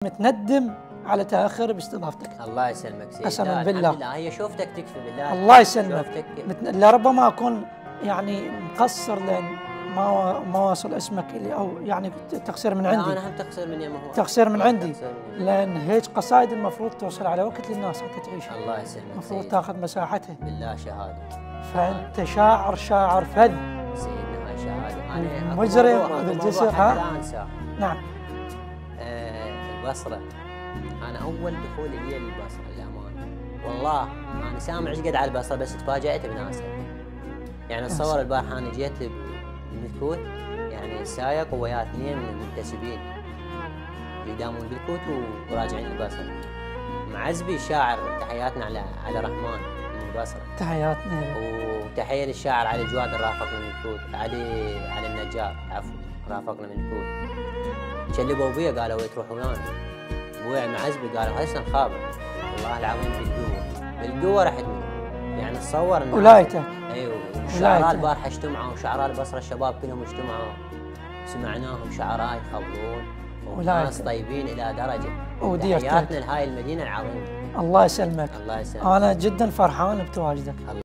متندم على تاخر باستضافتك. الله يسلمك سيدي. قسما بالله الحمد لله، هي شوفتك تكفي بالله. الله يسلمك. لربما اكون يعني مقصر لان ما واصل اسمك لي، او يعني تقصير من عندي. انا هم تقصير مني، ما هو تقصير من عندي، لان هيك قصائد المفروض توصل على وقت للناس حتى تعيشها. الله يسلمك. المفروض تاخذ مساحتها. بالله شهاده. فانت شاعر فذ سيدنا، هاي شهاده. انا مجرم هذا الجسر. ها لا انساه. نعم. البصره، انا اول دخول لي للبصره للامانه والله انا سامع ايش قد على البصره، بس تفاجأت بناسها. يعني اتصور البارحه انا جيت بالكوت، يعني السايق وياه اثنين منتسبين يدامون بالكوت وراجعين البصره. معزبي الشاعر، تحياتنا على رحمن من البصره. تحياتنا. وتحيه للشاعر علي جواد رافقنا من الكوت، علي النجار عفوا رافقنا من الكوت. شلبوا بي قالوا وين تروحون؟ ابوي معزبي قالوا هسه نخابر. والله العظيم بالقوه رحت منه. يعني تصور ان ولايتك. ايوه. الشعراء البارحه اجتمعوا، وشعراء البصره الشباب كلهم اجتمعوا، سمعناهم شعراء يخبرون وناس طيبين الى درجه. تحياتنا لهاي المدينه العظيمه. الله يسلمك. الله يسلمك. انا جدا فرحان بتواجدك.